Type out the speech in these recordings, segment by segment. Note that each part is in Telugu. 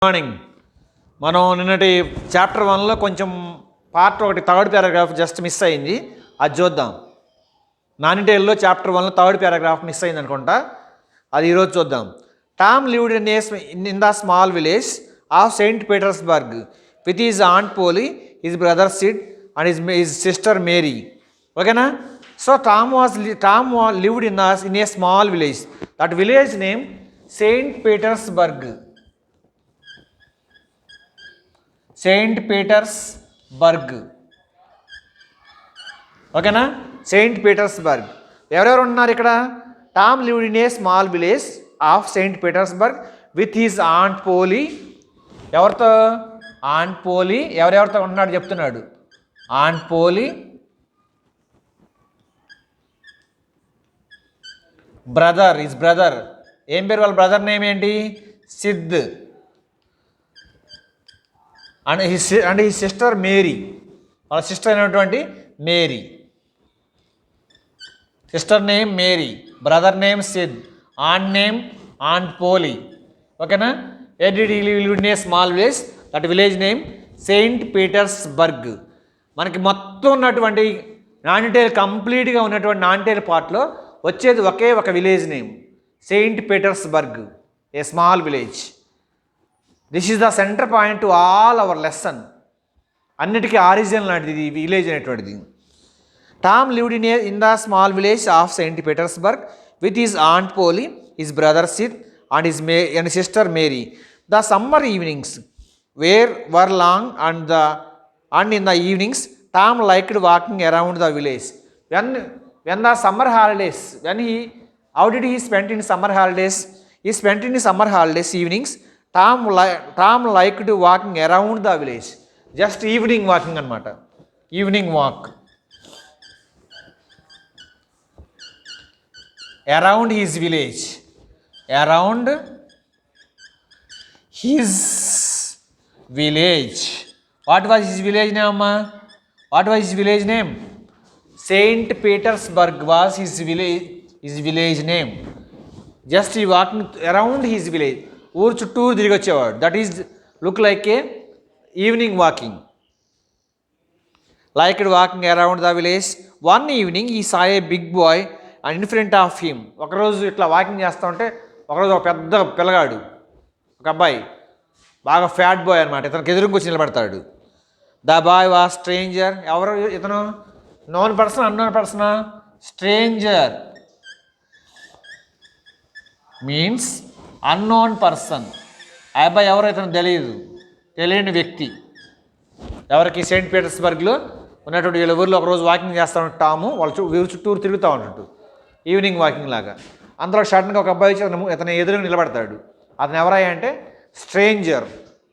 మార్నింగ్ మనం నిన్నటి చాప్టర్ 1లో కొంచెం పార్ట్ ఒకటి థర్డ్ పారాగ్రాఫ్ జస్ట్ మిస్ అయింది, అది చూద్దాం. నానిటేల్లో చాప్టర్ 1లో థర్డ్ పారాగ్రాఫ్ మిస్ అయింది అనుకుంటా, అది ఈరోజు చూద్దాం. Tom lived in the small village of Saint Petersburg with his aunt Polly, his brother Sid and his sister Mary. ఓకేనా? So Tom lived in a small village. That village name Saint Petersburg. Saint Petersburg. ఓకేనా? Saint Petersburg. ఎవరెవరు ఉన్నారు ఇక్కడ? Tom lived in a small village of Saint Petersburg with his aunt Polly. ఎవరితో? ఆంట్ పోలీ. ఎవరెవరితో ఉన్నాడు చెప్తున్నాడు. ఆంట్ పోలీ, బ్రదర్, హిజ్ బ్రదర్. ఏం పేరు వాళ్ళ బ్రదర్ నేమ్ ఏంటి? Sid. And his sister Mary. వాళ్ళ సిస్టర్ అయినటువంటి Mary. Sister name Mary, brother name Sid, aunt Polly. ఓకేనా? Where did he live in a small village? That village name Saint Petersburg. మనకి మొత్తం ఉన్నటువంటి నానిటేల్ కంప్లీట్గా ఉన్నటువంటి నానిటేల్ పార్ట్లో వచ్చేది ఒకే ఒక village name, Saint Petersburg, a small village. This is the centre point to all our lesson. అన్నిటికీ ఆరిజిన్ లాంటిది ఈ విలేజ్ అనేటువంటిది. Tom lived in the small village of Saint Petersburg with his aunt Polly, his brother Sid and sister Mary. The summer evenings were long and in the evenings Tom liked walking around the village. When the summer holidays, how did he spend in summer holidays? He spent in summer holidays evenings. Tom liked walking around the village. Just evening walking anamata. Evening walk around his village. Around his village. What was his village name, amma? What was his village name? Saint Petersburg was his village name. Just he walking around his village. ఊరు చుట్టూ తిరిగి వచ్చేవాడు. That is look like a evening walking. Like walking around the village. One evening he saw a big boy and in front of him. ఒకరోజు ఇట్లా వాకింగ్ చేస్తూ ఉంటే ఒకరోజు ఒక పెద్ద పిల్లగాడు, ఒక అబ్బాయి, బాగా ఫ్యాట్ బాయ్ అనమాట, ఇతనికి ఎదురుకు వచ్చి నిలబడతాడు. The boy was stranger. ఎవరు ఇతను? నోన్ పర్సన్, అన్నోన్ పర్సనా? Stranger means unknown person. ఆ అబ్బాయి ఎవరో ఇతను తెలియని వ్యక్తి. ఎవరికి? సెయింట్ పీటర్స్బర్గ్లో ఉన్నటువంటి వీళ్ళ ఊరిలో ఒకరోజు వాకింగ్ చేస్తూ ఉంటాము, వాళ్ళు వీరు చుట్టూరు తిరుగుతూ ఉంటుంటు, ఈవినింగ్ వాకింగ్ లాగా. అందులో సడన్గా ఒక అబ్బాయి ఇతను ఎదురుగా నిలబడతాడు. అతను ఎవరయ్యా అంటే స్ట్రేంజర్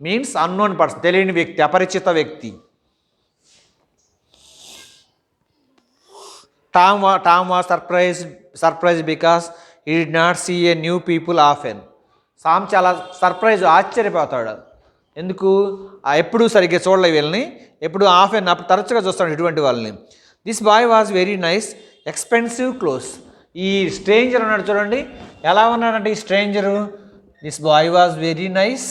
మీన్స్ అన్నోన్ పర్సన్, తెలియని వ్యక్తి, అపరిచిత వ్యక్తి. Tom was surprise because he did not see a new people often. Sam చాలా ఆశ్చర్యపోతాడు. ఎందుకు? ఎప్పుడు సరిగ్గా చూడలే వీళ్ళని, ఎప్పుడు ఆఫెన్, అప్పుడు తరచుగా చూస్తాడు ఇటువంటి వాళ్ళని. This boy was very nice, expensive clothes. ఈ స్ట్రేంజర్ ఉన్నాడు చూడండి, ఎలా ఉన్నాడంటే ఈ stranger, this boy was very nice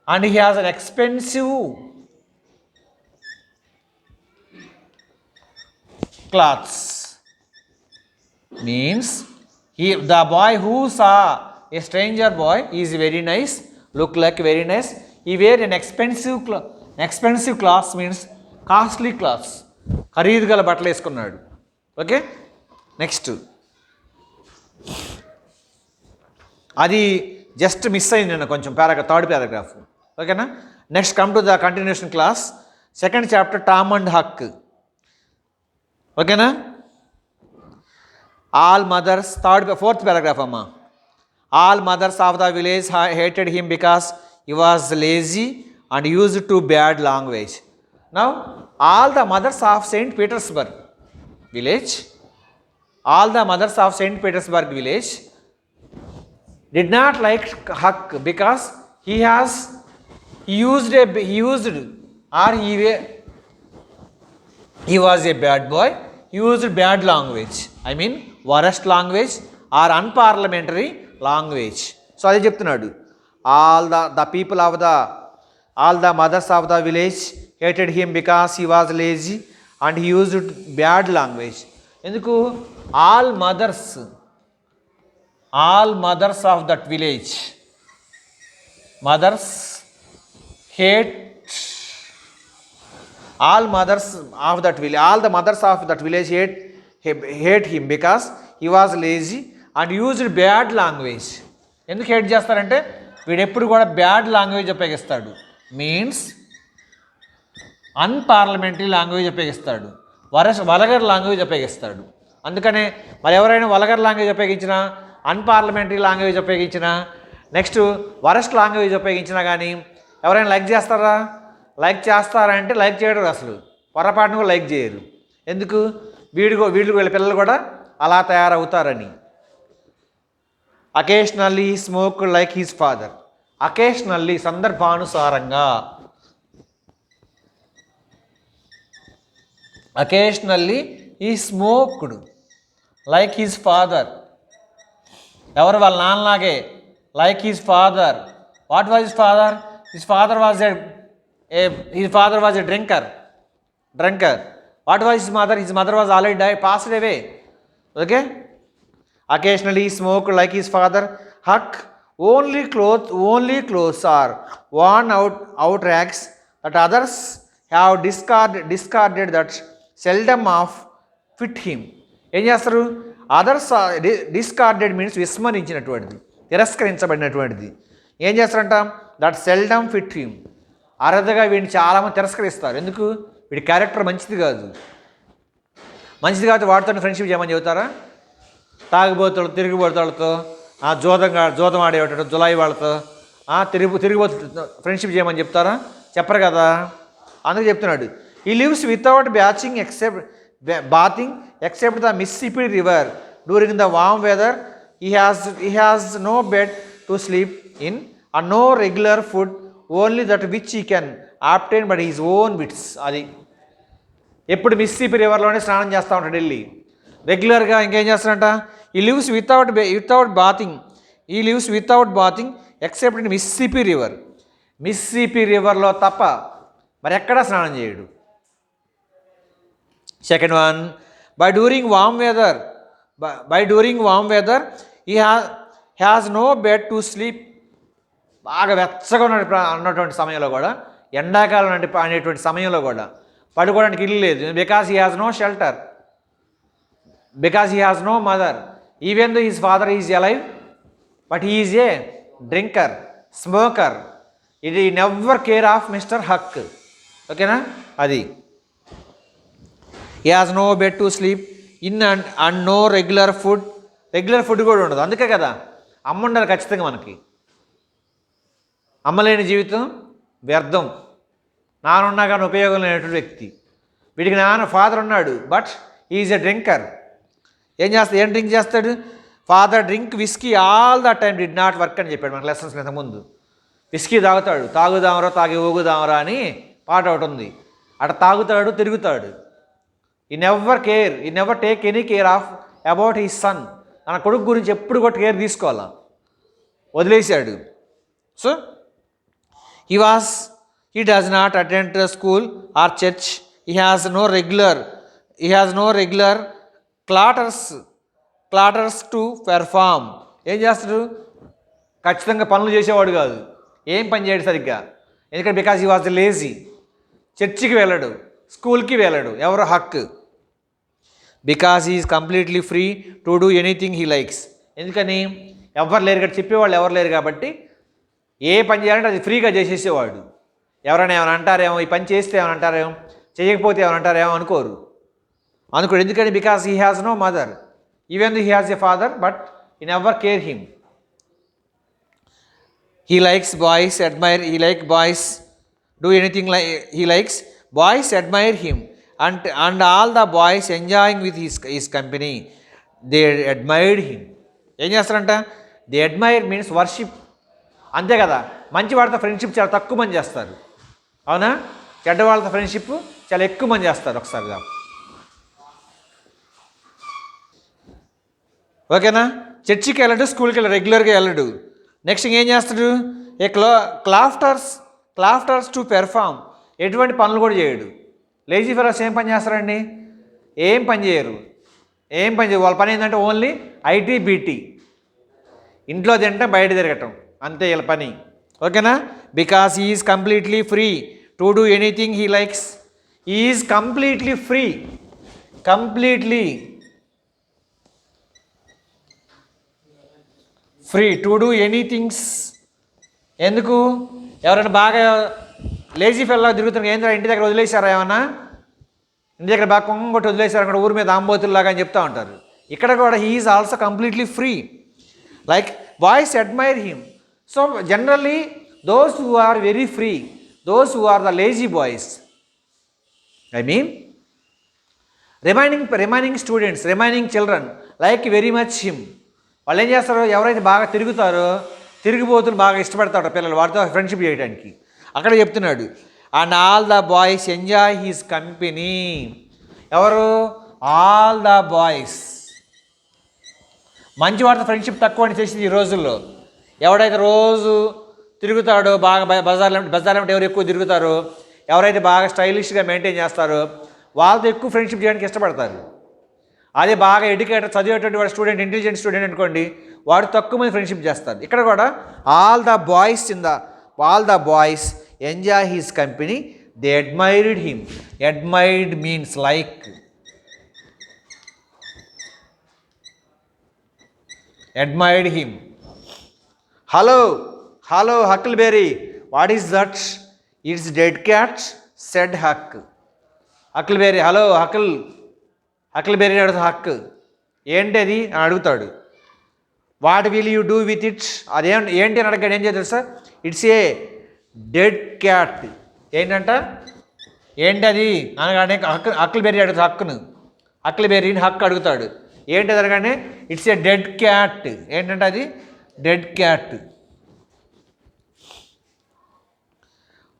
and he has an expensive clothes. Means the boy who saw a stranger boy is very nice, look like very nice. He wear an expensive clothes means costly clothes. ఖరీదు గల బట్టలు వేసుకున్నాడు. ఓకే, నెక్స్ట్ అది జస్ట్ మిస్ అయింది నేను కొంచెం థర్డ్ పారాగ్రాఫ్. ఓకేనా? Next come to the continuation class. Second chapter Tom and Huck. ఓకేనా? ఆల్ మదర్స్, ఫోర్త్ పారాగ్రాఫ్ అమ్మా. All mothers of the village hated him because he was lazy and used to bad language. Now all the mothers of Saint Petersburg village did not like Huck because he was a bad boy. He used bad language. I mean worst language or unparliamentary language. So అదే చెప్తున్నాడు. the people of the all the mothers of the village hated him because he was lazy and he used bad language. ఎందుకు all mothers of that village, mothers hate all mothers of that village, all the mothers of that village hate him because he was lazy and used bad language. ఎందుకు హేట్ చేస్తారంటే వీడు ఎప్పుడు కూడా బ్యాడ్ లాంగ్వేజ్ ఉపయోగిస్తాడు, మీన్స్ అన్పార్లమెంటరీ లాంగ్వేజ్ ఉపయోగిస్తాడు, వల్గర్ లాంగ్వేజ్ ఉపయోగిస్తాడు. అందుకనే మరి ఎవరైనా వల్గర్ లాంగ్వేజ్ ఉపయోగించినా, అన్పార్లమెంటరీ లాంగ్వేజ్ ఉపయోగించినా, నెక్స్ట్ వరస్ట్ లాంగ్వేజ్ ఉపయోగించినా కానీ ఎవరైనా లైక్ చేస్తారా? లైక్ చేస్తారంటే లైక్ చేయడం అసలు పొరపాటును కూడా లైక్ చేయరు. ఎందుకు? వీళ్ళ పిల్లలు కూడా అలా తయారవుతారని. Occasionally smoke like his father. Occasionally సందర్భానుసారంగా, occasionally he smoked like his father. ఎవరు? వాళ్ళ నాన్నలాగే. Like his father. What was his father? His father was a drinker. What was his mother? His mother was already died, passed away. Okay? Occasionally he smoked like his father. Huck, only clothes are worn out rags that others have discarded that seldom of fit him. ఏం చేస్తారు? అదర్స్ డిస్కార్డెడ్ మీన్స్ విస్మరించినటువంటిది, తిరస్కరించబడినటువంటిది. ఏం చేస్తారంట? That seldom fit him. అరుదుగా వీడిని చాలామంది తిరస్కరిస్తారు. ఎందుకు? వీడి క్యారెక్టర్ మంచిది కాదు. మంచిది కాబట్టి వాడితో ఫ్రెండ్షిప్ చేయమని చెబుతారా? తాగుబోతులతో, తిరుగుబోతులతో, జోదం ఆడేవాడు జులాయి వాళ్ళతో తిరిగిపోతు ఫ్రెండ్షిప్ చేయమని చెప్తారా? చెప్పరు కదా. అందుకు చెప్తున్నాడు, he lives without bathing except the Mississippi river during the warm weather. he has no bed to sleep in and no regular food, only that which he can obtain by his own wits. అది ఎప్పుడు మిస్సిసిపి రివర్లోనే స్నానం చేస్తూ ఉంటాడు వెళ్ళి రెగ్యులర్గా. ఇంకేం చేస్తాడంట? He lives without bathing except in Mississippi river. Mississippi రివర్లో తప్ప మరి ఎక్కడా స్నానం చేయడు. Second one, by during warm weather he has no bed to sleep. బాగా వెచ్చగా ఉన్నటువంటి సమయంలో కూడా, ఎండాకాలం అనేటువంటి సమయంలో కూడా పడుకోవడానికి ఇల్లు లేదు. Because he has no shelter, because he has no mother. Even though his father is alive, but he is a drinker, smoker. He never care of Mr. Huck. ఓకేనా? అది he has no bed to sleep in and no regular food. Regular food కూడా ఉండదు. అందుకే కదా అమ్మ ఉండాలి ఖచ్చితంగా మనకి. అమ్మలేని జీవితం వ్యర్థం. నానున్నా కానీ ఉపయోగం లేనటువంటి వ్యక్తి. వీడికి ఫాదర్ ఉన్నాడు, బట్ ఈజ్ ఎ డ్రింకర్. ఏం డ్రింక్ చేస్తాడు? Father drink whisky all the time, did not work అని చెప్పాడు మనకు లెసన్స్ ఇంతకుముందు. విస్కీ తాగుతాడు, తాగుదామరా తాగి ఊగుదామరా అని పాట ఒకటి ఉంది. అట్లా తాగుతాడు, తిరుగుతాడు. ఈ never take any care of about his son. తన కొడుకు గురించి ఎప్పుడు కూడా కేర్ తీసుకోవాలా, వదిలేశాడు. So he does not attend a school or church. He has no regular clatters to perform. ఏం చేస్తాడు? ఖచ్చితంగా పనులు చేసేవాడు కాదు. ఏం పని చేయడు సరిగ్గా. ఎందుకంటే బికాజ్ హీ వాజ్ లేజీ. చర్చికి వెళ్ళడు, స్కూల్కి వెళ్ళడు. ఎవరు? Huck. Because he is completely free to do anything he likes. ఎందుకని? ఎవరు లేరు కాబట్టి, చెప్పేవాళ్ళు ఎవరు లేరు కాబట్టి ఏ పని చేయాలంటే అది ఫ్రీగా చేసేసేవాడు. ఎవరైనా ఏమైనా అంటారేమో, ఈ పని చేస్తే ఏమైనా అంటారేమో, చేయకపోతే ఏమైనా అంటారేమో అనుకోరు. ఎందుకని? Because he has no mother. Even he has a father, but he never care him. He likes boys, do anything like he likes. Boys admire him, and all the boys enjoying with his company, they admired him. ఏం చేస్తారంట? They admire means worship. అంతే కదా. మంచి వాళ్ళతో ఫ్రెండ్షిప్ చాలా తక్కువ మంది చేస్తారు, అవునా? చెడ్డ వాళ్ళతో ఫ్రెండ్షిప్ చాలా ఎక్కువ మంది చేస్తారు. ఒకసారిగా ఓకేనా? చర్చికి వెళ్ళడు, స్కూల్కి వెళ్ళడు, రెగ్యులర్గా వెళ్ళడు. నెక్స్ట్ ఏం చేస్తాడు? ఏ క్లాఫ్టర్స్ టు పెర్ఫామ్, ఎటువంటి పనులు కూడా చేయడు. లేజీ ఫెలోస్ ఏం పని చేస్తారండి? ఏం పని చేయరు. వాళ్ళ పని ఏంటంటే ఓన్లీ ఐటీ బీటీ, ఇంట్లో తింటే బయట తిరగటం, అంతే వీళ్ళ పని. ఓకేనా? Because he is completely free to do anything he likes. He is completely free to do anythings. ఎందుకు? ఎవరైనా బాగా లేజీ ఫెల్లో తిరుగుతున్నారు, ఏంద్రా ఇంటి దగ్గర వదిలేశారా, ఏమన్నా ఇంటి దగ్గర బాగా కొంగొట్టి వదిలేశారు అక్కడ ఊరి మీద ఆంబోతుల్లాగా అని చెప్తా ఉంటారు. ఇక్కడ కూడా he is also completely free. Like boys admire him. So generally those who are very free, those who are the lazy boys, I mean remaining students, remaining children like very much him. వాళ్ళు ఏం చేస్తారు? ఎవరైతే బాగా తిరుగుతారో, తిరిగిపోతులు బాగా ఇష్టపడతాడు పిల్లలు, వాటితో ఫ్రెండ్షిప్ చేయడానికి. అక్కడ చెప్తున్నాడు, and all the boys enjoy his company. ఎవరు? All the boys. మంచి వాటితో ఫ్రెండ్షిప్ తక్కువ అని చేసింది ఈ రోజుల్లో. ఎవడైతే రోజు తిరుగుతాడో, బాగా బజార్లో ఎవరు ఎక్కువ తిరుగుతారో, ఎవరైతే బాగా స్టైలిష్గా మెయింటైన్ చేస్తారో వాళ్ళతో ఎక్కువ ఫ్రెండ్షిప్ చేయడానికి ఇష్టపడతారు. అదే బాగా ఎడ్యుకేటెడ్ చదివేటువంటి వాడు స్టూడెంట్, ఇంటెలిజెంట్ స్టూడెంట్ అనుకోండి, వాడు తక్కువ మంది ఫ్రెండ్షిప్ చేస్తారు. ఇక్కడ కూడా all the boys enjoy his company, they admired him. Admired means like. Admired him. Hello Huckleberry, what is that? It's dead cat said Huck. Huckleberry, hello Huckleberry అడుగుతా, హక్ ఏంటది అని అడుగుతాడు. What will you do with it? ఏంటి అని అడగాడు. ఏం చేస్తారు sir? It's a dead cat. ఏంటంట? ఏంటి అది అనగానే హక్ల్బెర్రీ అడుగుతాడు. హక్ల్బెర్రీని హక్ అడుగుతాడు. ఏంటి అది అనగానే ఇట్స్ ఏ డెడ్ క్యాట్. ఏంటంటే అది dead cat.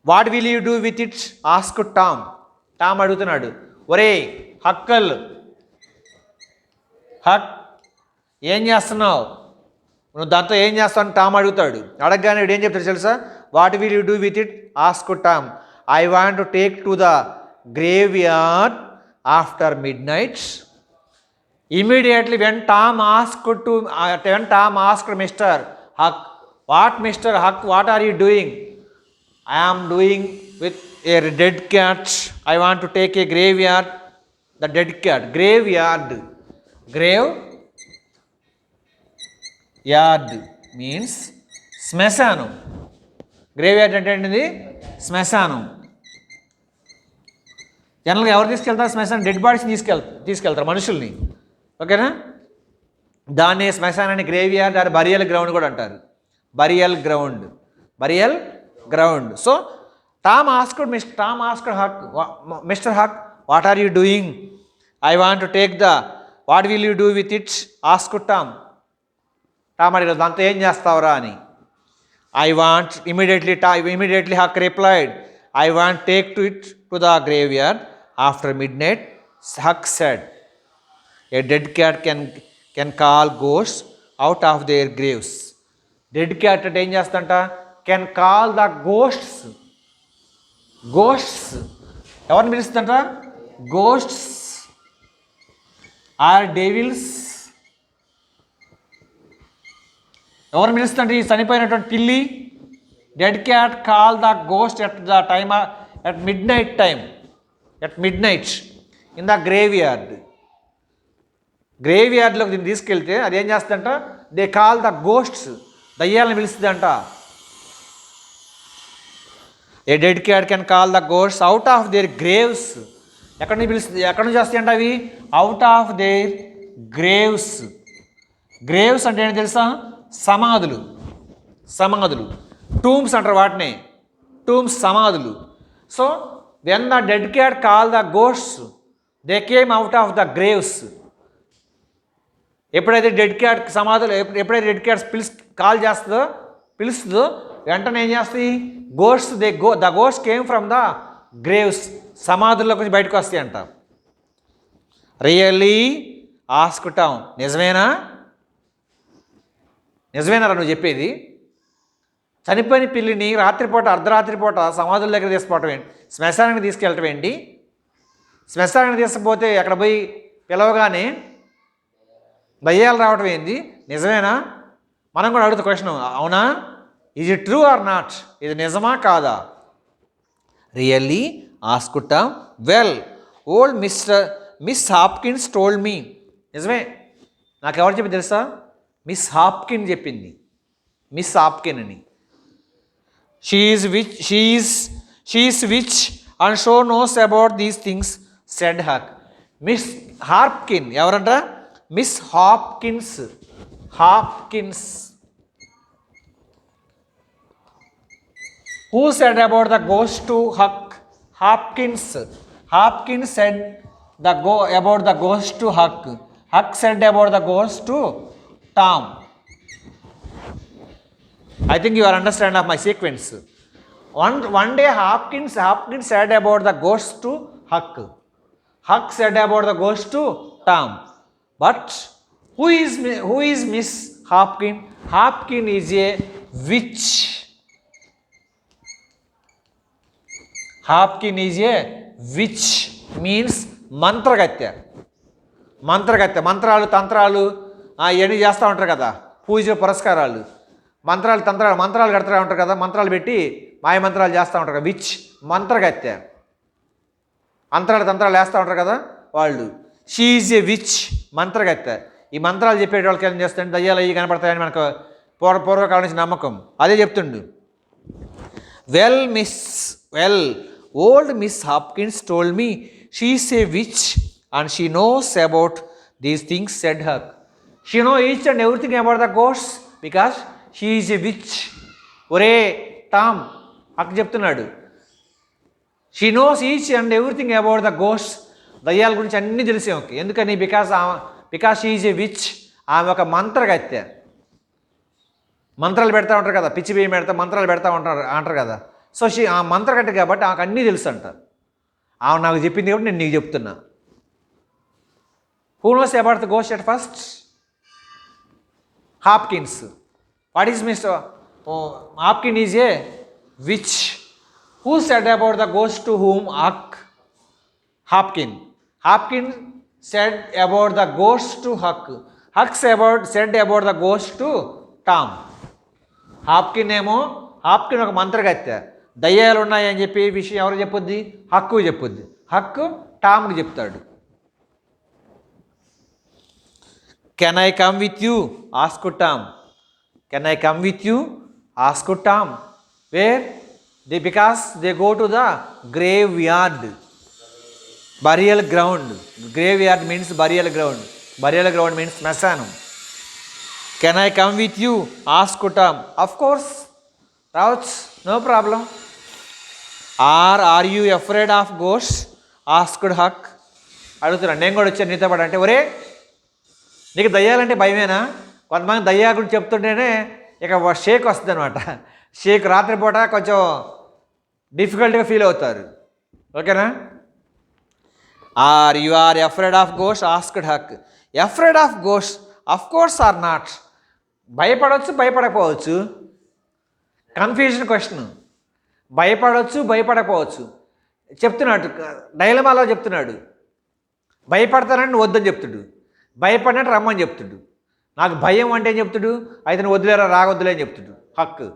What will you do with it? Ask Tom అడుగుతున్నాడు. ఒరే హక్ ఏం చేస్తున్నావు నువ్వు, దాంతో ఏం చేస్తావు అని టామ్ అడుగుతాడు. అడగగానే వీడు ఏం చెప్తాడు తెలుసా? What will you do with it? Ask Tom. I want to take to the grave yard after mid night. Immediately when Tom asked Mr. Huck, Mr. Huck, what are you doing? I am doing with a dead cat. I want to take a graveyard. The dead cat. Graveyard means శ్మశానం. గ్రేవ్యార్డ్ అంటే ఏంటిది? శ్మశానం. జనరల్గా ఎవరు తీసుకెళ్తారు శ్మశానం? డెడ్ బాడీస్ని తీసుకెళ్తారు మనుషుల్ని. ఓకేనా? దాన్ని శ్మశానాన్ని గ్రేవ్యార్డ్ ఆర్ బరియల్ గ్రౌండ్ కూడా అంటారు. Burial ground. So Tom asked Huck, mister Huck, what are you doing? I want to take what will you do with it? Asked Tom అడిగాడు, దాంతో ఏం చేస్తావురా అని. I want immediately Huck replied, I want take to the graveyard after midnight. Huck said, a dead cat can call ghosts out of their graves. Dead cat అంటే ఏం చేస్తంట? Can call the ghosts. ఎవరిని పిలుస్తుందంట? Ghosts are devils. ఎవరిని పిలుస్తుంటే ఈ చనిపోయినటువంటి పిల్లి. Dead cat call the ghost at midnight in the గ్రేవ్యార్డ్లోకి దీన్ని తీసుకెళ్తే అది ఏం చేస్తుందంట? దే కాల్ ద గోస్ట్స్, దయ్యాలను పిలుస్తుందంట. A dead cat can call the ghosts out of their graves. ఎక్కడి నుంచి పిలుస్తుంది? ఎక్కడి నుంచి వస్తాయంట అవి? Out of their graves. Graves అంటే ఏంటి తెలుసా? సమాధులు. టూమ్స్ అంటారు వాటిని. సమాధులు. So when the dead cat call the ghosts they came out of the Graves. ఎప్పుడైతే డెడ్ క్యాట్ సమాధులు, ఎప్పుడైతే డెడ్ క్యాట్స్ పిలుస్తుందో వెంటనే ఏం చేస్తాయి? The ghost came from the graves. సమాధుల్లో కొంచెం బయటకు వస్తాయి అంట. రియల్లీ ఆస్క్ టామ్, నిజమేనా నువ్వు చెప్పేది? చనిపోయిన పిల్లిని రాత్రిపూట అర్ధరాత్రి పూట సమాధుల దగ్గర తీసుకుపోవటం ఏంటి, శ్మశానానికి తీసుకెళ్ళటం ఏంటి? శ్మశానానికి తీసుకుపోతే అక్కడ పోయి పిలవగానే దయ్యాలు రావటం ఏంది? నిజమేనా? మనం కూడా అడుగుతా క్వశ్చన్, అవునా? Is it true or not? ఇది నిజమా కాదా? రియల్లీ ఆస్కుటాం. Well, old Miss Hopkins told me. నిజమే, నాకు ఎవరు చెప్పి తెలుసా? మిస్ హాప్కిన్ చెప్పింది. మిస్ హాప్కిన్ అని. She is witch and she knows about these things said Huck. Miss Hopkin ఎవరంట? Miss Hopkins. Hopkins. Who said about the ghost to Huck? Hopkins. Hopkins said about the ghost to Huck. Huck said about the ghost to Tom. I think you are understand of my sequence. One day Hopkins said about the ghost to Huck. Huck said about the ghost to Tom. But who is Miss Hopkins? Hopkins is a witch. Hopkin is a witch means మంత్రగత్య. మంత్రాలు తంత్రాలు ఇవన్నీ చేస్తూ ఉంటారు కదా, పూజ పురస్కారాలు, మంత్రాలు కడతా ఉంటారు కదా, మంత్రాలు పెట్టి మాయ మంత్రాలు చేస్తూ ఉంటారు కదా, విచ్ మంత్రగత్య. తంత్రాలు వేస్తూ ఉంటారు కదా వాళ్ళు. షీ ఈజ్ ఏ విచ్, మంత్రగత్య. ఈ మంత్రాలు చెప్పే వాళ్ళకి ఏం చేస్తాడు, దయ్యాలు అయ్యి కనపడతాయని మనకు పూర్వకాలం నుంచి నమ్మకం. అదే చెప్తుండు. Well, old Miss Hopkins told me she is a witch and she knows about these things, said Huck. She knows each and everything about the ghosts because she is a witch. ఒరే టామ్, హక్ చెప్తున్నాడు. She knows each and everything about the ghost. దయ్యాల గురించి అన్నీ తెలిసే ఓకే. ఎందుకని? Because she is a which. ఆమె ఒక మంత్రగత్య. మంత్రాలు పెడతా ఉంటారు కదా, పిచ్చి బియ్యం పెడతా మంత్రాలు పెడతా అంటారు కదా. సో ఆ మంత్రగట్ట కాబట్టి ఆమెకు అన్నీ తెలుసు అంట. ఆమె నాకు చెప్పింది కాబట్టి నేను నీకు చెప్తున్నా. Who knows about the ghost at first? Hopkins. What is Mister Hopkin is a witch. Who said about the ghost to whom? Huck. Hopkin said about the ghost to Huck. Huck said about the ghost to Tom. హాప్కిన్ ఒక మంత్రగత్య. దయ్యాలు ఉన్నాయని చెప్పి విషయం ఎవరు చెప్పుద్ది? హక్కు చెప్పుద్ది. హక్కు టామ్కి చెప్తాడు. Can I come with you? Ask Tom. Can I come with you? Ask Tom. Where? Because they go to the graveyard. Burial ground. Graveyard means burial ground. Burial ground means శ్మశానం. Can I come with you? Ask Tom. Of course, రావచ్చు, no problem. Are you afraid of ghost? Asked Huck. అడుగుతున్నాను, నేను కూడా వచ్చాను నీతో పాటు. అంటే ఒరే నీకు దయ్యాలంటే భయమేనా? కొంతమంది దయ్యాల గురించి చెప్తుంటేనే ఇక షేక్ వస్తుంది అనమాట. షేక్ రాత్రిపూట కొంచెం డిఫికల్ట్గా ఫీల్ అవుతారు. ఓకేనా? You are afraid of ghost? Asked Huck. Afraid of ghost? Of course or not. భయపడవచ్చు, భయపడకపోవచ్చు. Confusion question. భయపడవచ్చు, భయపడకపోవచ్చు. చెప్తున్నాడు, డైలమాలో చెప్తున్నాడు. భయపడతానంటే నువ్వు వద్దని చెప్తుడు, భయపడినట్టు రమ్మని చెప్తుడు. నాకు భయం అంటే ఏం చెప్తుడు? అయితే నువ్వు వదిలేరా, రాగొద్దులే అని చెప్తుడు. హక్కు.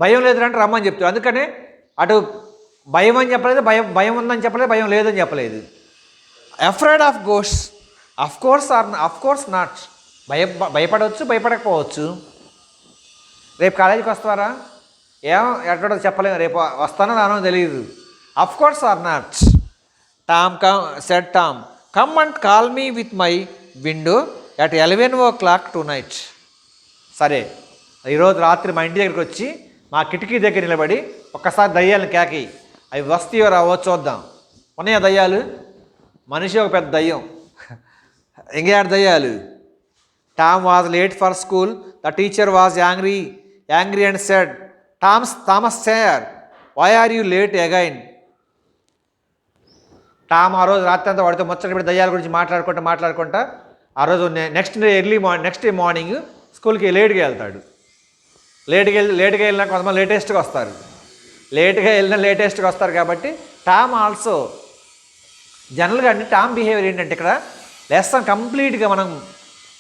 భయం లేదంటే రమ్మని చెప్తాడు. అందుకనే అటు భయం అని చెప్పలేదు, భయం ఉందని చెప్పలేదు, భయం లేదని చెప్పలేదు. Afraid of ghost? Of course not. భయపడవచ్చు, భయపడకపోవచ్చు. రేపు కాలేజీకి వస్తారా? ఎక్కడో చెప్పలేము, రేపు వస్తానో రానో తెలియదు. Of course or not. Said Tom, come and call me with my window at 11 o'clock tonight. సరే, ఈరోజు రాత్రి మా ఇంటి దగ్గరికి వచ్చి మా కిటికీ దగ్గర నిలబడి ఒక్కసారి దయ్యాలను కేకి, అవి వస్తాయో రావో చూద్దాం. ఉన్నాయా దయ్యాలు? మనిషి ఒక పెద్ద దయ్యం. ఇంకేడు దయ్యాలు? Tom was late for school. The teacher was angry and said, Thomas sir, why are you late again? Tom ఆ రోజు రాత్రి అంతా వాడితో ముచ్చట దయ్యాల గురించి మాట్లాడుకుంటా ఆ రోజు నెక్స్ట్ డే మార్నింగ్ స్కూల్కి లేట్గా వెళ్తాడు. లేట్గా వెళ్ళినా కొంతమంది లేటెస్ట్గా వస్తారు. లేటెస్ట్గా వస్తారు కాబట్టి టామ్ ఆల్సో జనరల్గా అండి టామ్ బిహేవియర్ ఏంటంటే ఇక్కడ లెసన్ కంప్లీట్గా మనం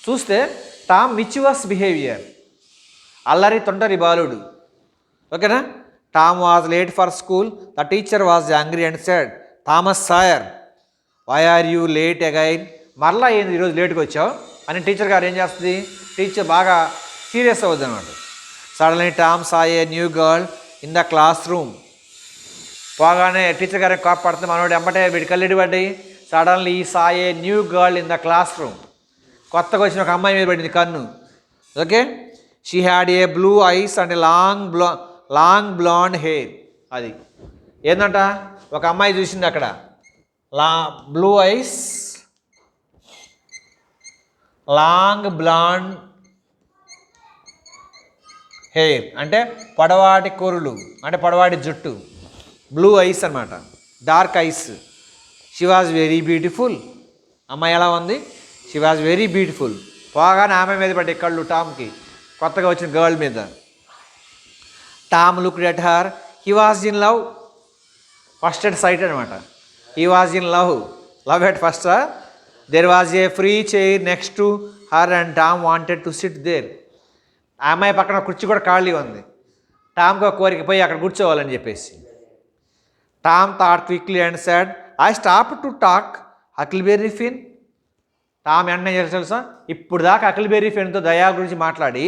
చూస్తే టామ్ మిచ్యువస్ బిహేవియర్, అల్లరి తొంటరి బాలుడు. ఓకేనా. Tom was late for school. The teacher was angry and said, Thomas Sawyer why are you late again. మరలా ఏంది ఈరోజు లేట్గా వచ్చావు అని టీచర్ గారు ఏం చేస్తుంది, టీచర్ బాగా సీరియస్ అవుతుంది అనమాట. Suddenly Tom saw a new girl in the class room. పోగానే టీచర్ గారికి కోపడుతుంది, మనోడు ఎంబటే వీడి కళ్ళెడి పడ్డాయి. Suddenly saw a new girl in the class room. కొత్తగా వచ్చిన ఒక అమ్మాయి మీద పడింది కన్ను. Okay. She had a blue eyes and long blonde hair. అది ఏంటంట, ఒక అమ్మాయి చూసింది అక్కడ, blue eyes, long blonde hair అంటే పొడవాటి కొరులు, అంటే పొడవాటి జుట్టు. బ్లూ ఐస్ అనమాట, dark ice. She was very beautiful. అమ్మాయి ఎలా ఉంది, షీ వాజ్ వెరీ బ్యూటిఫుల్. పోగానే ఆమె మీద పడ్డే కళ్ళు టామ్కి, కొత్తగా వచ్చిన గర్ల్ మీద. Tom looked at her. He was in love. First at sight అనమాట. He was in love at first. There was a free chair next to her and Tom wanted to sit there. ఆ అమ్మాయి పక్కన కుర్చీ కూడా ఖాళీ ఉంది. టామ్కి ఒక కోరిక పోయి అక్కడ కూర్చోవాలని చెప్పేసి. Tom thought quickly and said, I stop to talk Huckleberry Finn. Tom వెంటనే తెలుసా, ఇప్పుడు దాకా హకిల్బెర్రీ ఫిన్తో దయా గురించి మాట్లాడి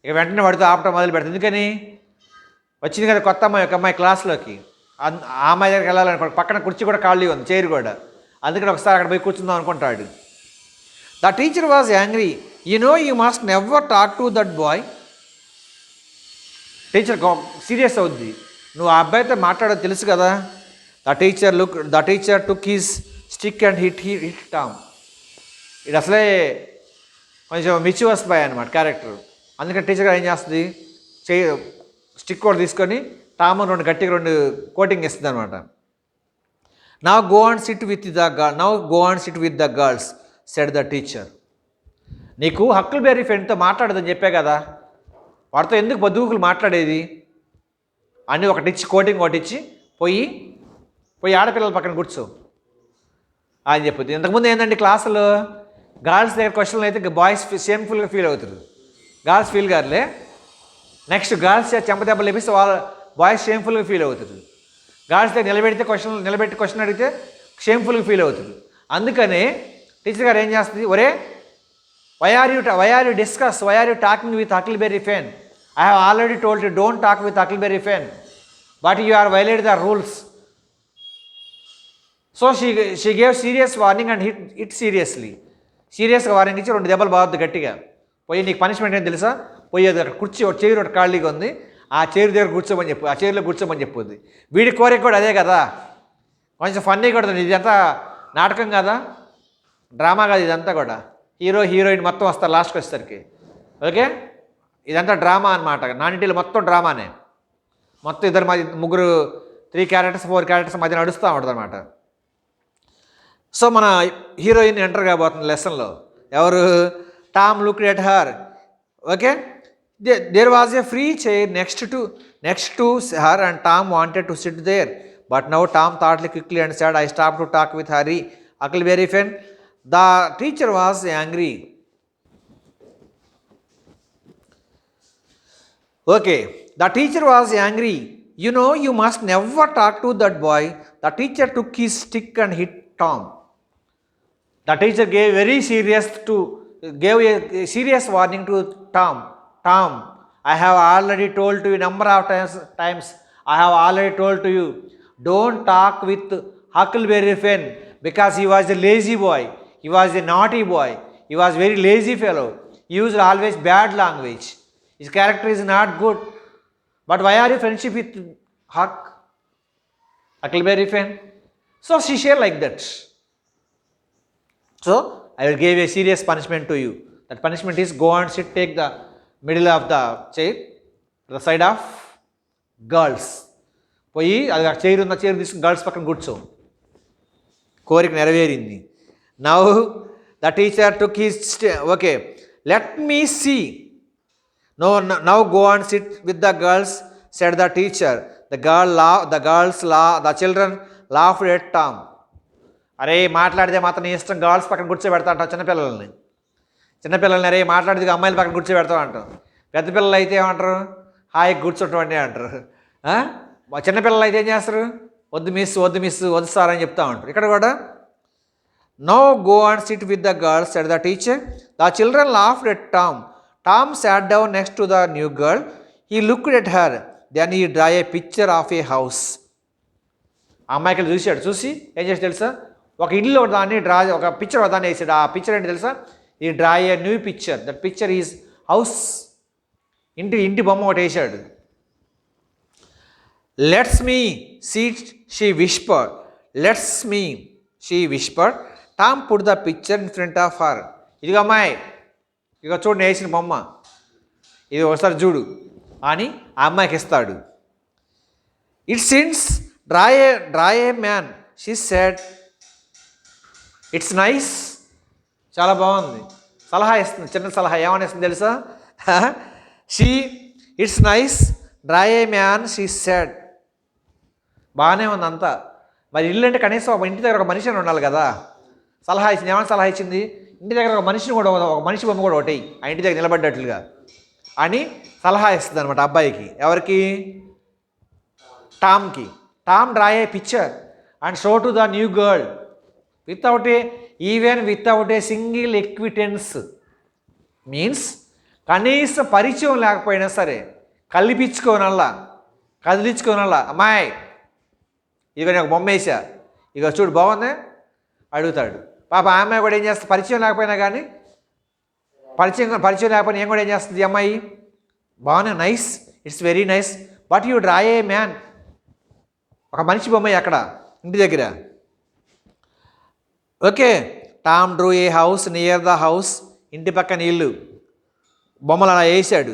ఇక వెంటనే వాడితో ఆపటం మొదలు పెడతాడు. ఎందుకని, వచ్చింది కదా కొత్త అమ్మాయి, ఒక అమ్మాయి క్లాస్లోకి, ఆ అమ్మాయి దగ్గరికి వెళ్ళాలనుకో, పక్కన కుర్చీ కూడా ఖాళీ ఉంది, చైర్ కూడా. అందుకని ఒకసారి అక్కడ పోయి కూర్చుందాం అనుకుంటాడు. The teacher was angry. You know you must never talk to that bye. Teacher serious అవుద్ది, నువ్వు ఆ అబ్బాయితో మాట్లాడో తెలుసు కదా. The teacher took his stick and hit Tom. ఇది అసలే కొంచెం మిచ్యువస్ బాయ్ అనమాట క్యారెక్టర్. అందుకని టీచర్ గారు ఏం చేస్తుంది, స్టిక్ కూడా తీసుకొని టామ్ గట్టిగా 2 కోటింగ్ ఇస్తుంది అనమాట. Now go and sit with the girls said the teacher. నీకు హక్కుల్బెర్రీ ఫ్రెండ్తో మాట్లాడదని చెప్పే కదా, వాడితో ఎందుకు బదువుకులు మాట్లాడేది అని కోటింగ్ ఒకటి ఇచ్చి పోయి ఆడపిల్లల పక్కన కూర్చో అని చెప్పుద్ది. ఇంతకుముందు ఏంటంటే క్లాసులో గర్ల్స్ దగ్గర క్వశ్చన్లు అయితే బాయ్స్ షేమ్ఫుల్గా ఫీల్ అవుతారు, గర్ల్స్ ఫీల్ గారులే. నెక్స్ట్ గర్ల్స్ చెంపదెబ్బలు లేపిస్తే బాయ్స్ షేమ్ఫుల్గా ఫీల్ అవుతారు. గర్ల్స్ దగ్గర నిలబెట్టి క్వశ్చన్ అడిగితే షేమ్ఫుల్గా ఫీల్ అవుతారు. అందుకని టీచర్ గారు ఏం చేస్తుంది, ఒరే why are you talking with Huckleberry Finn. I have already told you don't talk with Huckleberry Finn, but you are violate the rules. So she gave serious warning and hit seriously. సీరియస్గా వార్నింగ్ ఇచ్చి 2 దెబ్బలు బాగుద్ది గట్టిగా. పోయి నీకు పనిష్మెంట్ ఏంటి తెలుసా, పోయేది అక్కడ కుర్చీ చైర్ ఒకటి ఖాళీగా ఉంది, ఆ చైర్ దగ్గర కూర్చోమని చెప్పు, ఆ చైర్లో కూర్చోమని చెప్పుద్ది. వీడి కోరిక కూడా అదే కదా, కొంచెం ఫన్నీ కూడా. ఇదంతా నాటకం కదా, డ్రామా కాదు ఇదంతా కూడా. హీరోయిన్ మొత్తం వస్తారు లాస్ట్కి వచ్చేసరికి. ఓకే, ఇదంతా డ్రామా అనమాట. నానిటీలు మొత్తం డ్రామానే. మొత్తం 3 క్యారెక్టర్స్ 4 క్యారెక్టర్స్ మధ్య నడుస్తూ ఉంటుంది అనమాట. సో మన హీరోయిన్ ఎంటర్ కాబోతుంది లెసన్లో. ఎవరు, Tom looked at her. Okay, there was a free chair next to her and Tom wanted to sit there, but now Tom thought quickly and said, I stop to talk with Huckleberry Finn. The teacher was angry. Okay, the teacher was angry. You know you must never talk to that boy. The teacher took his stick and hit Tom. The teacher gave a serious warning to Tom. Tom, I have already told you a number of times. I have already told to you, don't talk with Huckleberry Finn, because he was a lazy boy. He was a naughty boy. He was very lazy fellow. He used always bad language. His character is not good. But why are you friendship with Huckleberry Finn? So she said like that. So I will give a serious punishment to you. That punishment is go and sit, take the middle of the chair, the side of girls. పోయి అది చైర్ ఉన్న చైర్ తీసుకుని గర్ల్స్ పక్కన కూర్చో. కోరిక నెరవేరింది. Now the teacher took his okay let me see No, now go and sit with the girls, said the teacher. The children laughed at Tom. అరే మాట్లాడితే మాత్రం నీ ఇష్టం, గర్ల్స్ పక్కన కూర్చోబెడతా అంటావు చిన్నపిల్లల్ని అరే మాట్లాడితే అమ్మాయిల పక్కన కూర్చోబెడతావు అంటాం. పెద్ద పిల్లలు అయితే ఏమంటారు, హాయిగా కూర్చోటం అండి అంటారు. చిన్నపిల్లలు అయితే ఏం చేస్తారు, వద్దు మిస్ వద్దు సార్ అని చెప్తా ఉంటారు. ఇక్కడ కూడా no go and sit with the girls said the teacher. The children laughed at Tom. Tom sat down next to the new girl. He looked at her. Then he draw a picture of a house. ఆ అమ్మాయికి చూసి ఏం చేసి తెలుసా, ఒక ఇల్లు దాన్ని ఒక పిక్చర్ దాన్ని వేసాడు. ఆ పిక్చర్ ఏంటి తెలుసా, ఈ draw a new picture. That picture is house. ఇంటి బొమ్మ ఒకటి వేసాడు. Let's me seat she whispered. Let's me she whispered. Tom put the picture in front of her. ఇదిగో అమ్మాయి, ఇక చూడు వేసిన బొమ్మ, ఇది ఒకసారి చూడు అని ఆ అమ్మాయికి ఇస్తాడు. It since draw A man, she said. It's nice. చాలా బాగుంది. సలహా ఇస్తుంది, చిన్న సలహా. ఏమనిస్తుంది తెలుసా, it's nice draw A man, she said. బాగానే ఉంది అంతా. మరి ఇల్లు అంటే కనీసం ఒక ఇంటి దగ్గర ఒక మనిషి అని ఉండాలి కదా. సలహా ఇచ్చింది. ఏమైనా సలహా ఇచ్చింది, ఇంటి దగ్గర ఒక మనిషి బొమ్మ కూడా ఒకటి ఆ ఇంటి దగ్గర నిలబడ్డట్లుగా అని సలహా ఇస్తుంది అనమాట అబ్బాయికి. ఎవరికి, టామ్కి. Tom draw a picture and show to the new girl without a single acquaintance. Means కనీసం పరిచయం లేకపోయినా సరే కదిలించుకోనల్లా, అమ్మాయి ఇక నేను ఒక బొమ్మ వేసా, ఇక చూడు బాగుంది అడుగుతాడు. పాప ఆ అమ్మాయి కూడా ఏం చేస్తుంది, పరిచయం లేకపోయినా కానీ పరిచయం లేకపోయినా ఏం కూడా ఏం చేస్తుంది, అమ్మాయి బాగున్నా, nice, it's very nice, but you draw A man. ఒక మనిషి బొమ్మ అక్కడ ఇంటి దగ్గర. Okay. Tom Drew A house near the house. ఇంటి పక్కన ఇల్లు బొమ్మలు అలా వేసాడు.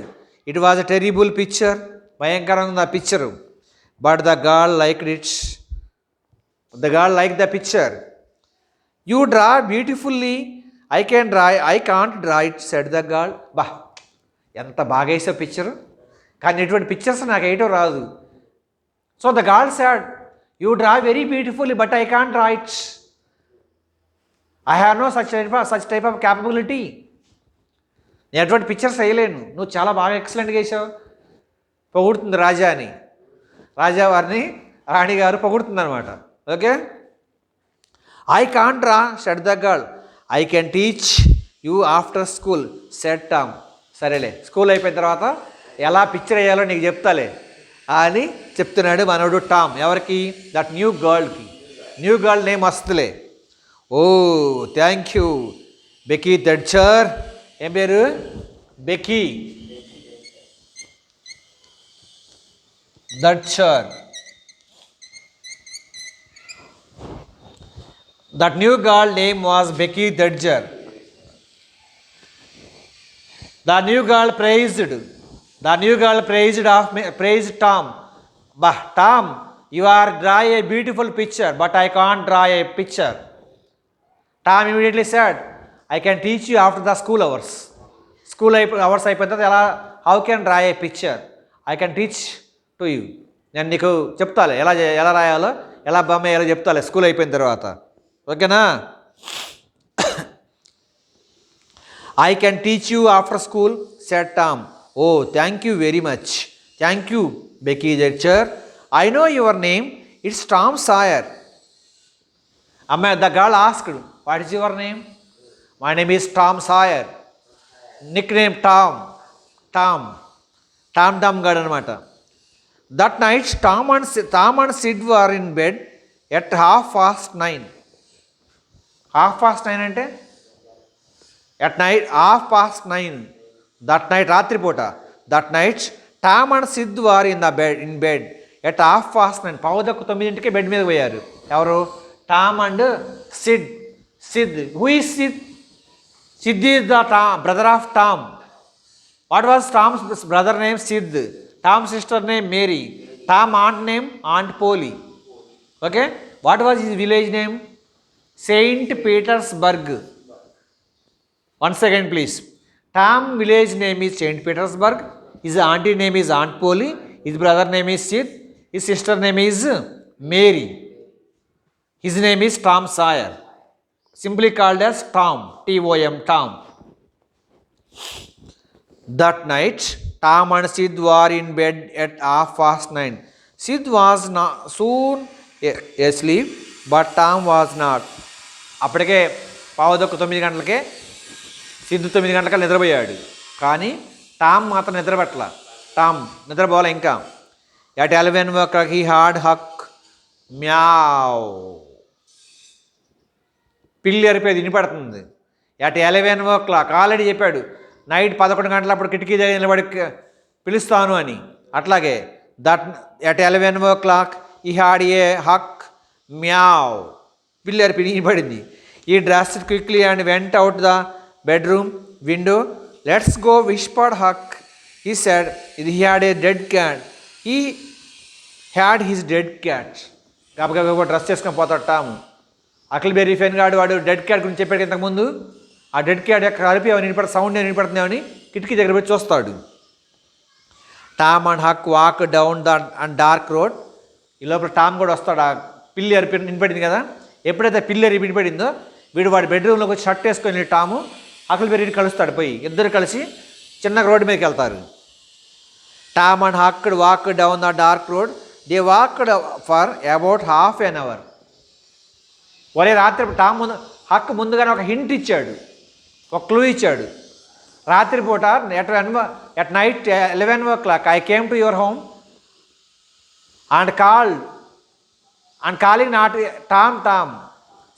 It was a terrible picture. భయంకరంగా ఉంది ఆ picture. But the girl like the picture. You draw beautifully, I can't draw it, said the girl. బా ఎంత బాగా వేసావు పిక్చరు, కానీ ఇటువంటి పిక్చర్స్ నాకు వేయటం రాదు. So the girl said, you draw very beautifully but I can't draw it. I have no such type of capability. నేను అటువంటి పిక్చర్స్ వేయలేను, నువ్వు చాలా బాగా ఎక్సలెంట్గా వేసావు. పొగుడుతుంది రాజా వారిని రాణిగారు పొగుడుతుంది అనమాట. Okay. I can't draw, said the girl. I can teach you after school, said Tom. సరేలే, స్కూల్ అయిపోయిన తర్వాత ఎలా పిక్చర్ వేయాలో నీకు చెప్తాలే అని చెప్తున్నాడు మనోడు టామ్. ఎవరికి, దట్ న్యూ గర్ల్కి. న్యూ గర్ల్ నేమ్ వస్తులే. Oh thank you Becky Thatcher. ఏం పేరు, Becky Thatcher. That new girl name was Becky Thatcher. The new girl praised Tom. Bah, Tom, you are draw a beautiful picture, but I can't draw a picture. Tom immediately said, I can teach you after the school hours. School hours అయిపోయిన తర్వాత how can draw a picture? I can teach to you. నేను నీకు చెప్తాలే ఎలా రాయాలో, ఎలా బొమ్మ వేయాలో చెప్తాలే స్కూల్ అయిపోయిన తర్వాత. ఓకేనా. I can teach you after school, said Tom. Oh, thank you very much. Thank you, Becky Thatcher. I know your name. It's Tom Sawyer. The girl asked, what is your name? My name is Tom Sawyer. Nickname Tom. Tom Gad anamata. That night, Tom and Sid were in bed at 9:30. 9:30 ante? At night, 9:30. That night, రాత్రిపూట. That night, Tom and Sid were in bed at 9:30. 9:30కి బెడ్ మీద పోయారు. ఎవరు, Tom and Sid. Who is Sid? Sid is the brother of Tom. What was Tom's brother name? Sid. Tom sister name Mary. Tom aunt name Aunt Polly. Okay. What was his village name? Saint Petersburg. Once again please. Tom village name is Saint Petersburg. His auntie name is Aunt Polly. His brother name is Sid. His sister name is Mary. His name is Tom Sawyer, simply called as Tom, TOM, Tom. That night, Tom and Sid were in bed at 9:30. Sid was soon asleep, but Tom was not. అప్పటికే 9:15 సిద్ధు 9 గంటలకే నిద్రపోయాడు. కానీ టామ్ మాత్రం నిద్రపట్ల. టామ్ నిద్రపోలే ఇంకా. At 11 he heard Huck meow. పిల్లి అరిపేది వినపడుతుంది. At 11 ఆల్రెడీ చెప్పాడు నైట్ 11 గంటలప్పుడు కిటికీ దగ్గర నిలబడి పిలుస్తాను అని. అట్లాగే that at 11 he heard a Huck meow. పిల్లి అరిపి వినపడింది. He dressed quickly and went out the bedroom window. Let's go, whispered Huck. He said he had a dead cat. He had his dead cat. కాబట్టి డ్రెస్ చేసుకొని పోతాడు టాము. అకిల్బెర్రీ ఫెన్ గాడు వాడు డెడ్ క్యాట్ గురించి చెప్పాడు ఇంతకుముందు. ఆ డెడ్ క్యాట్ యొక్క అరిపి ఏమైనా సౌండ్ ఏమైనా వినపడుతుందేమని కిటికీ దగ్గర పోయి చూస్తాడు. Tom and Huck walk down the and dark road. ఈ లోపల టామ్ కూడా వస్తాడు. ఆ పిల్లి అరిపి వినపడింది కదా. ఎప్పుడైతే పిల్లి అరిపి వినపడిందో వీడు వాడి బెడ్రూమ్లోకి వచ్చి షర్ట్ వేసుకొని టాము అకిల్బెర్రీని కలుస్తాడు. పోయి ఇద్దరు కలిసి చిన్న రోడ్డు మీదకి వెళ్తారు. Tom and Huck walk down the dark road. They walked for about half an hour. ఒరే రాత్రి టామ్ హక్ ముందుగానే ఒక హింట్ ఇచ్చాడు, ఒక క్లూ ఇచ్చాడు. రాత్రిపూట at night 11 I came to your home and calling not Tom.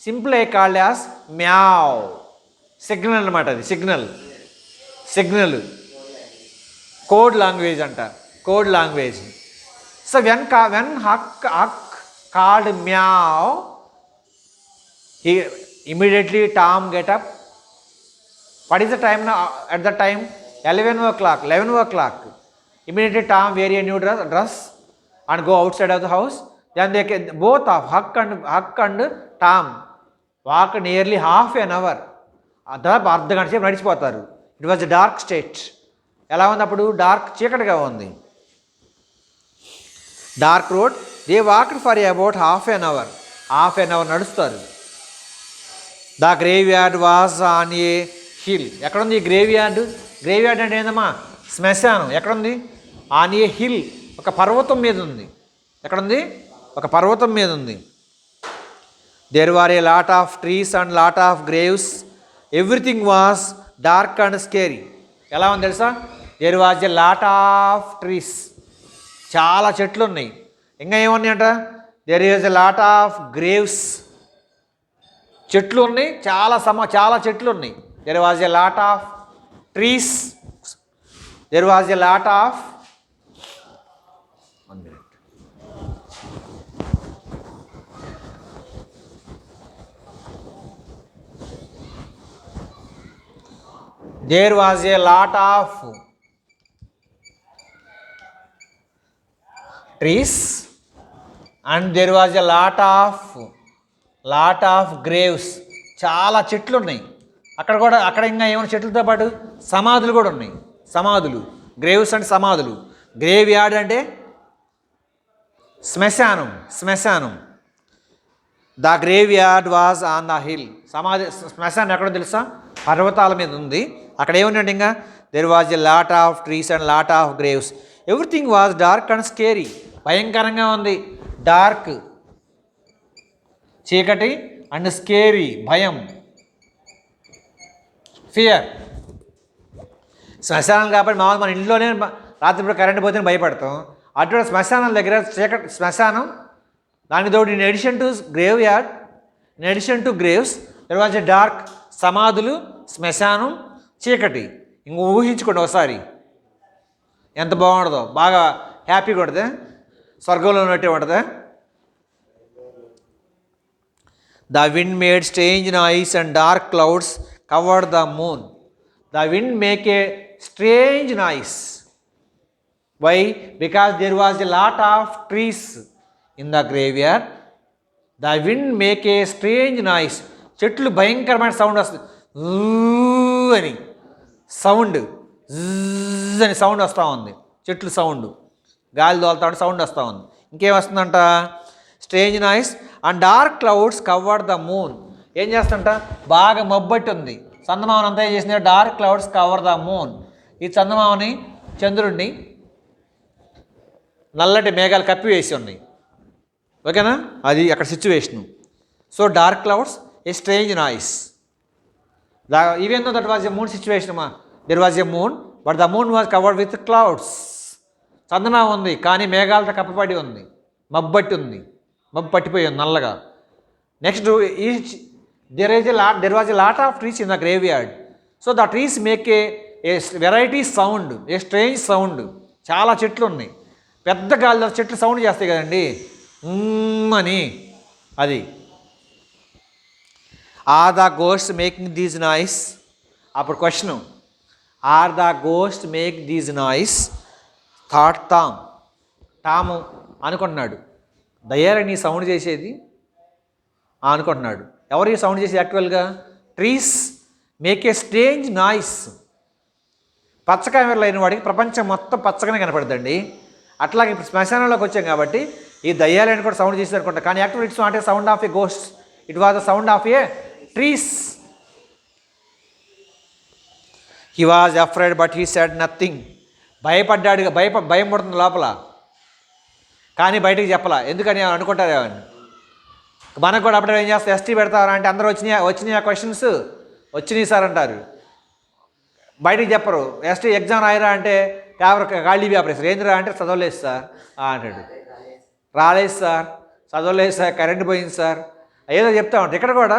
Simply I called as meow. Signal అనమాట అది. సిగ్నల్ కోడ్ లాంగ్వేజ్ అంట. Code language. So when Huck called meow, he immediately Tom get up. What is the time now? At the time 11 Immediately Tom wear a new dress and go outside of the house. Then they both of Huck and Tom walk nearly half an hour. దాదాపు అర్ధ గంట సేపు నడిచిపోతారు. It was dark state. ఎలా ఉంది అప్పుడు? డార్క్ చీకటిగా ఉంది. Dark road. They walked for about half an hour. నడుస్తారు. The graveyard was on a hill. ఎక్కడుంది ఈ గ్రేవ్ యార్డ్? గ్రేవ్ యార్డ్ అంటే ఏందమ్మా? శ్మశానం. ఎక్కడుంది? On a hill. ఒక పర్వతం మీద ఉంది. ఎక్కడుంది? ఒక పర్వతం మీద ఉంది. There were a lot of trees and lot of graves. Everything was dark and scary. ఎలా ఉంది తెలుసా? There was a lot of trees. చాలా చెట్లు ఉన్నాయి. ఇంకా ఏమున్నాయంట? There is a lot of graves. చెట్లు ఉన్నాయి. చాలా చెట్లు ఉన్నాయి. There was a lot of trees. There was a lot of trees and there was a lot of graves. చాలా చెట్లు ఉన్నాయి అక్కడ ఇంకా ఏమైనా చెట్లతో పాటు సమాధులు కూడా ఉన్నాయి. గ్రేవ్స్ అంటే సమాధులు. గ్రేవ్ యార్డ్ అంటే శ్మశానం. The graveyard was on the hill. శ్మశానం ఎక్కడో తెలుసా? పర్వతాల మీద ఉంది. అక్కడ ఏమున్నాయంటే ఇంకా there was a lot of trees and lot of graves. Everything was dark and scary. భయంకరంగా ఉంది. డార్క్ చీకటి అండ్ స్కేరీ భయం, ఫియర్. శ్మశానాలు కాబట్టి మామూలు మన ఇంట్లోనే రాత్రిపూట కరెంట్ పోతే భయపడతాం. అటువంటి శ్మశానాల దగ్గర చీకటి శ్మశానం. దానికి తోడు in addition to graveyard, in addition to graves there was a dark. సమాధులు, శ్మశానం, చీకటి. ఇంక ఊహించుకోండి ఒకసారి ఎంత బాగుంటుందో. బాగా హ్యాపీగా ఉంటుంది. స్వర్గంలో ఉన్నట్టే ఉంటుంది. The wind made strange noise and dark clouds covered the moon. The wind make a strange noise. Why? Because there was a lot of trees in the graveyard. The wind make a strange noise. చెట్లు భయంకరమైన సౌండ్ వస్తుంది అని. సౌండ్, జిజ్ అని సౌండ్ వస్తూ ఉంది, చెట్లు సౌండ్, గాలి దోలుతా ఉంటే సౌండ్ వస్తూ ఉంది. ఇంకేం వస్తుందంట, strange noise and dark clouds cover the moon. ఏం చేస్తుంట, బాగా మబ్బట్టి ఉంది, చందమామని అంతా ఏం చేసింది, dark clouds cover the moon. ఈ చందమామని, చంద్రుడిని నల్లటి మేఘాలు కప్పివేసి ఉన్నాయి. ఓకేనా, అది అక్కడ situation. So dark clouds a strange noise. Even though that was a moon situation, there was a moon but the moon was covered with clouds. చందమామ ఉంది కానీ మేఘాలతో కప్పబడి ఉంది, మబ్బట్టి ఉంది, మబ్బు పట్టిపోయి ఉంది నల్లగా. Next there was a lot of trees in the grave yard. So the trees make A variety sound, A strange sound. చాలా చెట్లు ఉన్నాయి, పెద్ద గాలిలో చెట్లు సౌండ్ చేస్తాయి కదండి అని. అది are the ghost making these noise. అప్పుడు question, are the ghost make these noise thought Tom అనుకుంటున్నాడు, దయ్యాలని నీ సౌండ్ చేసేది అనుకుంటున్నాడు. ఎవరు ఈ సౌండ్ చేసేది యాక్చువల్గా? Trees make a strange noise. పచ్చకామెరలు అయిన వాడికి ప్రపంచం మొత్తం పచ్చగానే కనపడుతుందండి. అట్లాగే ఇప్పుడు శ్మశానంలోకి వచ్చాం కాబట్టి ఈ దయ్యాలని కూడా సౌండ్ చేసేది అనుకుంటా. కానీ actual it's not a sound of A ghost, it was the sound of A trees. He was afraid but he said nothing. భయపడ్డాడు, భయం పడుతుంది లోపల, కానీ బయటకు చెప్పలా. ఎందుకని అనుకుంటారు అని. మనకు కూడా అప్పుడే ఏం చేస్తారు, ఎస్టీ పెడతారా అంటే అందరూ వచ్చినాయి క్వశ్చన్స్, వచ్చినాయి సార్ అంటారు, బయటకు చెప్పరు. ఎస్టీ ఎగ్జామ్ రాయరా అంటే పేపర్ ఖాళీ పేపర్ వేస్తారు. ఏందిరా అంటే చదవలేదు సార్ అంటాడు. రాలేదు సార్, చదవలేదు సార్, కరెంట్ పోయింది సార్, ఏదో చెప్తా ఉంటాడు. ఇక్కడ కూడా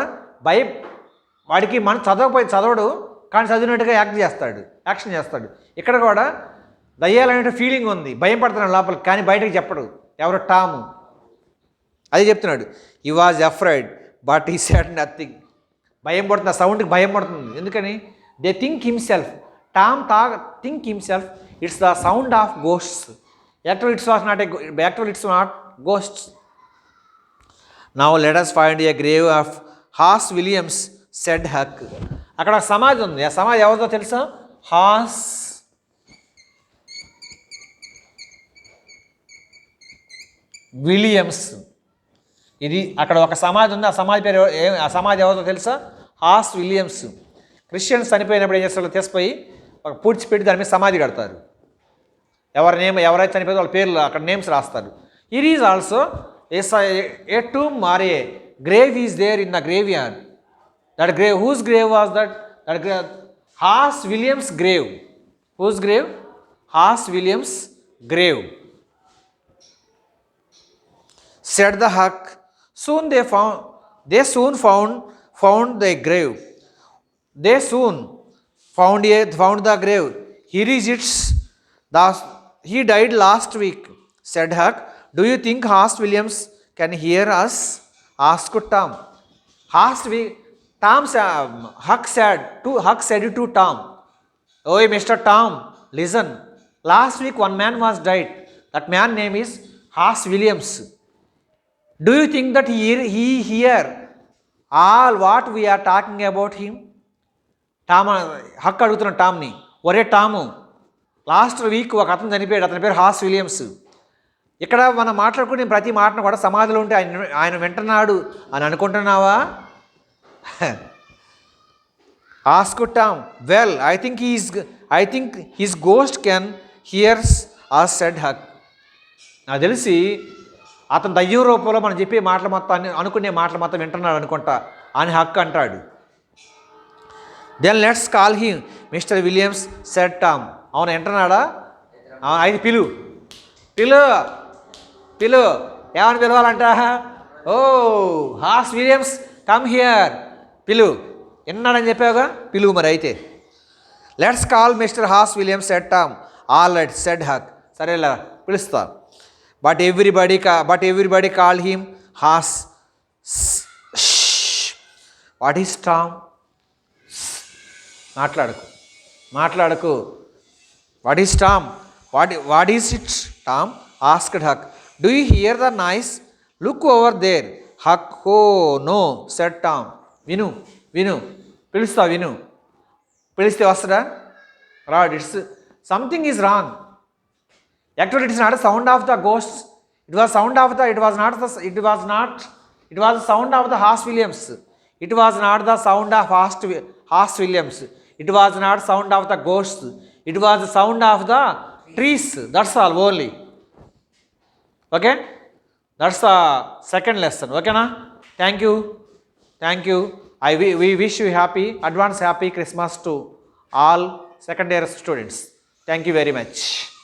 వాడికి మనం చదవడు కానీ చదివినట్టుగా యాక్షన్ చేస్తాడు. ఇక్కడ కూడా దయ్యాలనే ఫీలింగ్ ఉంది, భయం పడుతున్నాడు లోపలికి, కానీ బయటకు చెప్పడు. ఎవరు? టాము. అది చెప్తున్నాడు. He was afraid but he said nothing. భయం పడుతుంది, ఆ సౌండ్కి భయం పడుతుంది. ఎందుకని? They think himself, Tom think himself it's the sound of ghosts. Actual it's not ghosts. Now let us find a grave of Hoss Williams said Huck. అక్కడ సమాధి ఉంది. ఆ సమాధి ఎవరిదో తెలుసా? Hoss Williams. ఇది అక్కడ ఒక సమాధి ఉంది. ఆ సమాధి పేరు ఆ సమాధి ఎవరిదో తెలుసా? Hoss Williams. క్రిస్టియన్స్ చనిపోయినప్పుడు ఏం చేస్తారు, తీసుకుపోయి ఒక పూడ్చిపెట్టి దాని మీద సమాధి కడతారు. ఎవరైతే చనిపోతే వాళ్ళ పేర్లు అక్కడ నేమ్స్ రాస్తారు. It is also a tomb or a grave is there in the graveyard. That grave, whose grave was that? That grave, Haas Williams' grave. Whose grave? Haas Williams' grave. Said the Huck. They soon found the grave. They soon found the grave. Here is its. He died last week, said Huck. Do you think Haas Williams can hear us? Asked Tom. Huck said to Tom, "Oh, Mr. Tom, listen. Last week one man was died. That man name is Haas Williams. Do you think that he hear all what we are talking about him?" హక్ అడుగుతున్నాడు టామ్ని, ఒరే టాము, లాస్ట్ వీక్ ఒక అతను చనిపోయాడు, అతని పేరు హాస్ విలియమ్స్. ఇక్కడ మనం మాట్లాడుకునే ప్రతి మాటను కూడా సమాధిలో ఉంటే ఆయన వింటున్నాడు అని అనుకుంటున్నావా? ఆస్కుటాం. Well, I think his ghost can hears us said Huck. నాకు తెలిసి అతను దయ్యం రూపంలో మనం చెప్పే మాటలు మొత్తం అనుకునే మాటలు మొత్తం వింటున్నాడు అనుకుంటా అని హక్ అంటాడు. Then let's call him Mister Williams said Tom. అవును వింటున్నాడా? అయితే పిలు ఏమని పిలవాలంట? Oh Hoss Williams come here, పిలు. విన్నాడని చెప్పావుగా, పిలువు మరి అయితే. Let's call Mister Hoss Williams said Tom. All right said Huck. సరేలా పిలుస్తా. But everybody call him Hoss. What is Tom? మాట్లాడకు. What is Tom? What is it Tom? Asked Huck. Do you hear the noise? Look over there. Huck. Oh no said Tom. విను. పిలుస్తా, విను. పిలిస్తే వస్తాడా? Right, it's something is wrong. Actually, it is not a sound of the ghosts. It was sound of the. It was not the. It was not. It was the sound of the Haas Williams. It was not the sound of Haas Williams. It was not sound of the ghosts. It was the sound of the trees. That's all only. Okay. That's the second lesson. Okay, na? Thank you. Thank you. We wish you advance happy Christmas to all second year students. Thank you very much.